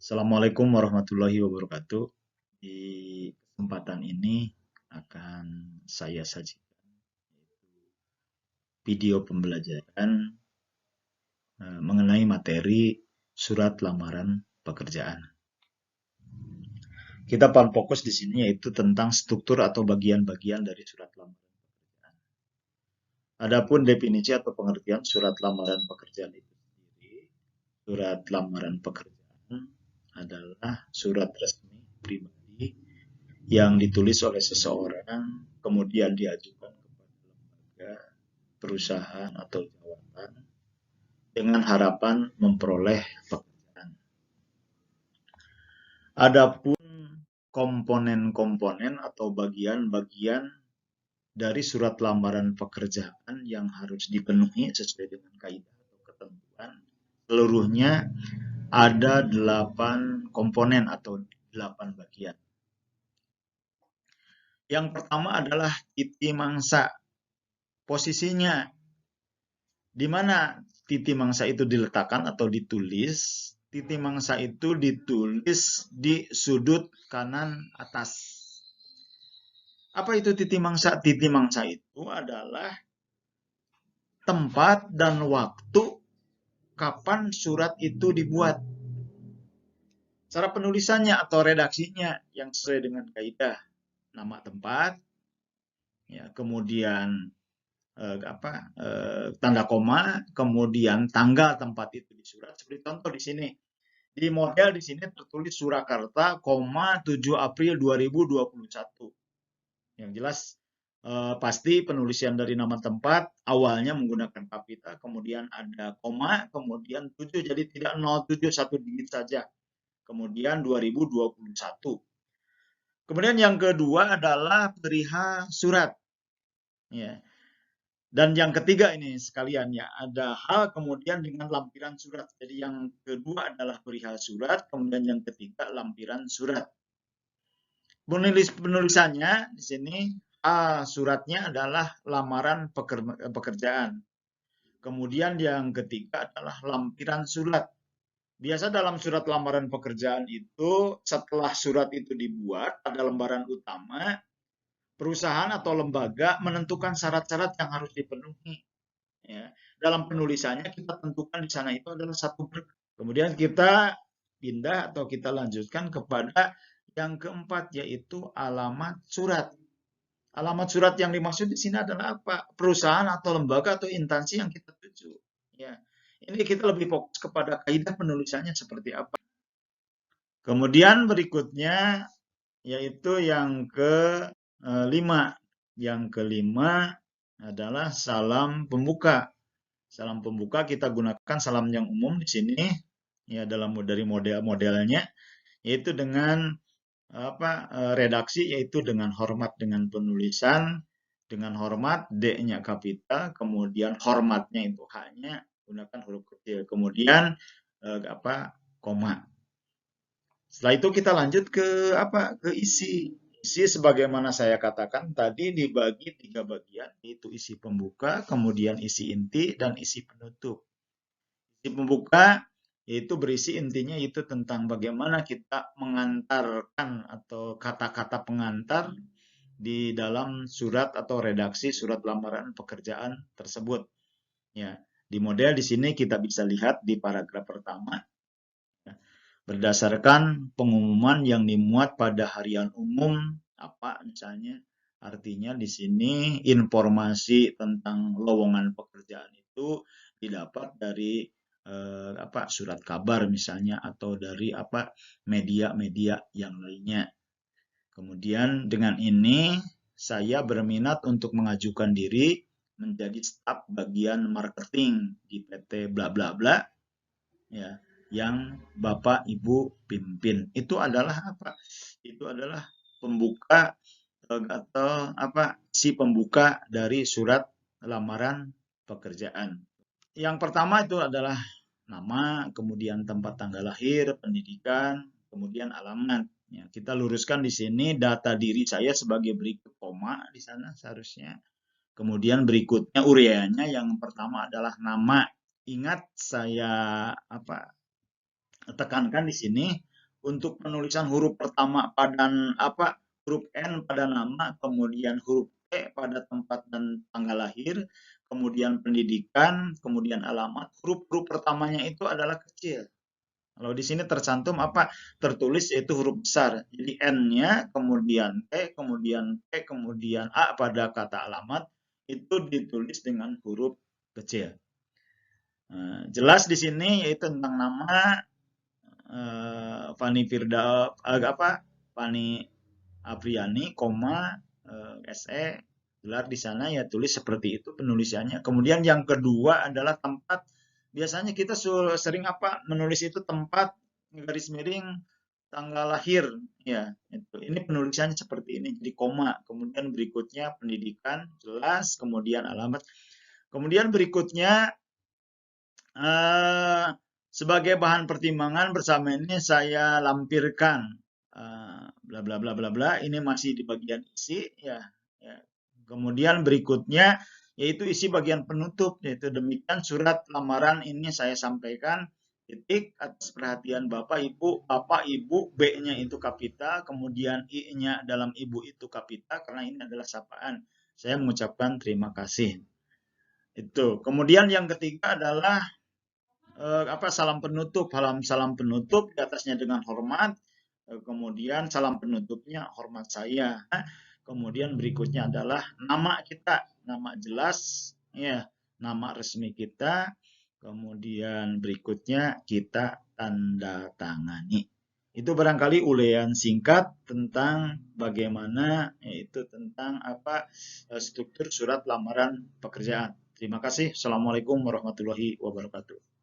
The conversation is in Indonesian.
Assalamualaikum warahmatullahi wabarakatuh. Di kesempatan ini akan saya sajikan video pembelajaran mengenai materi surat lamaran pekerjaan. Kita paling fokus di sini yaitu tentang struktur atau bagian-bagian dari surat lamaran pekerjaan. Adapun definisi atau pengertian surat lamaran pekerjaan itu sendiri, surat lamaran pekerjaan adalah surat resmi pribadi yang ditulis oleh seseorang kemudian diajukan kepada lembaga, perusahaan atau jabatan dengan harapan memperoleh pekerjaan. Adapun komponen-komponen atau bagian-bagian dari surat lamaran pekerjaan yang harus dipenuhi sesuai dengan kaidah atau ketentuan, seluruhnya ada 8 komponen atau 8 bagian. Yang pertama adalah titi mangsa. Posisinya di mana titi mangsa itu diletakkan atau ditulis? Titi mangsa itu ditulis di sudut kanan atas. Apa itu titi mangsa? Titi mangsa itu adalah tempat dan waktu kapan surat itu dibuat. Cara penulisannya atau redaksinya yang sesuai dengan kaidah, nama tempat, ya, kemudian tanda koma, kemudian tanggal tempat itu di surat. Seperti contoh di sini, di model di sini tertulis Surakarta, 7 April 2021. Yang jelas pasti penulisan dari nama tempat awalnya menggunakan kapital, kemudian ada koma, kemudian 7, jadi tidak 07, satu digit saja. Kemudian 2021. Kemudian yang kedua adalah perihal surat. Ya. Dan yang ketiga ini sekalian ya, ada hal kemudian dengan lampiran surat. Jadi yang kedua adalah perihal surat, kemudian yang ketiga lampiran surat. Penulisannya di sini suratnya adalah lamaran pekerjaan. Kemudian yang ketiga adalah lampiran surat. Biasa dalam surat lamaran pekerjaan itu setelah surat itu dibuat ada lembaran utama, perusahaan atau lembaga menentukan syarat-syarat yang harus dipenuhi. Ya. Dalam penulisannya kita tentukan di sana itu adalah satu berkas. Kemudian kita pindah atau kita lanjutkan kepada yang keempat yaitu alamat surat. Alamat surat yang dimaksud di sini adalah apa? Perusahaan atau lembaga atau instansi yang kita tuju. Ya. Ini kita lebih fokus kepada kaidah penulisannya seperti apa. Kemudian berikutnya yaitu yang kelima. Yang kelima adalah salam pembuka. Salam pembuka kita gunakan salam yang umum di sini ya dalam dari model-modelnya yaitu dengan redaksi yaitu dengan hormat dengan penulisan dengan hormat D-nya kapital, kemudian hormatnya itu H-nya gunakan huruf kecil, kemudian koma. Setelah itu kita lanjut ke ke isi. Isi sebagaimana saya katakan tadi dibagi 3 bagian, yaitu isi pembuka, kemudian isi inti, dan isi penutup. Isi pembuka yaitu berisi intinya itu tentang bagaimana kita mengantarkan atau kata-kata pengantar di dalam surat atau redaksi surat lamaran pekerjaan tersebut. Ya, di model di sini kita bisa lihat di paragraf pertama. Berdasarkan pengumuman yang dimuat pada harian umum, apa misalnya, artinya di sini informasi tentang lowongan pekerjaan itu didapat dari surat kabar misalnya atau dari media-media yang lainnya. Kemudian dengan ini saya berminat untuk mengajukan diri menjadi staf bagian marketing di PT bla bla bla ya yang Bapak Ibu pimpin. Itu adalah apa? Itu adalah pembuka atau si pembuka dari surat lamaran pekerjaan. Yang pertama itu adalah nama, kemudian tempat tanggal lahir, pendidikan, kemudian alamat. Ya, kita luruskan di sini data diri saya sebagai berikut, koma di sana seharusnya. Kemudian berikutnya ureanya yang pertama adalah nama. Ingat saya tekankan di sini untuk penulisan huruf pertama pada huruf N pada nama, kemudian huruf T pada tempat dan tanggal lahir, kemudian pendidikan, kemudian alamat. Huruf-huruf pertamanya itu adalah kecil. Kalau di sini tercantum tertulis yaitu huruf besar. Jadi N-nya, kemudian T, kemudian P, kemudian A pada kata alamat itu ditulis dengan huruf kecil. Jelas di sini yaitu tentang nama Fani Firda Fani Apriani, SE, gelar di sana ya tulis seperti itu penulisannya. Kemudian yang kedua adalah tempat. Biasanya kita sering menulis itu tempat garis miring tanggal lahir ya itu. Ini penulisannya seperti ini jadi koma. Kemudian berikutnya pendidikan jelas, kemudian alamat. Kemudian berikutnya sebagai bahan pertimbangan bersama ini saya lampirkan bla bla bla bla bla. Ini masih di bagian isi ya. Kemudian berikutnya yaitu isi bagian penutup, yaitu demikian surat lamaran ini saya sampaikan. Titik atas perhatian Bapak Ibu, B-nya itu kapital, kemudian I-nya dalam Ibu itu kapital karena ini adalah sapaan. Saya mengucapkan terima kasih. Itu. Kemudian yang ketiga adalah salam penutup, salam penutup di atasnya dengan hormat, kemudian salam penutupnya hormat saya. Kemudian berikutnya adalah nama kita, nama jelas, ya, nama resmi kita. Kemudian berikutnya kita tanda tangani. Itu barangkali uraian singkat tentang bagaimana, yaitu tentang struktur surat lamaran pekerjaan. Terima kasih. Assalamualaikum warahmatullahi wabarakatuh.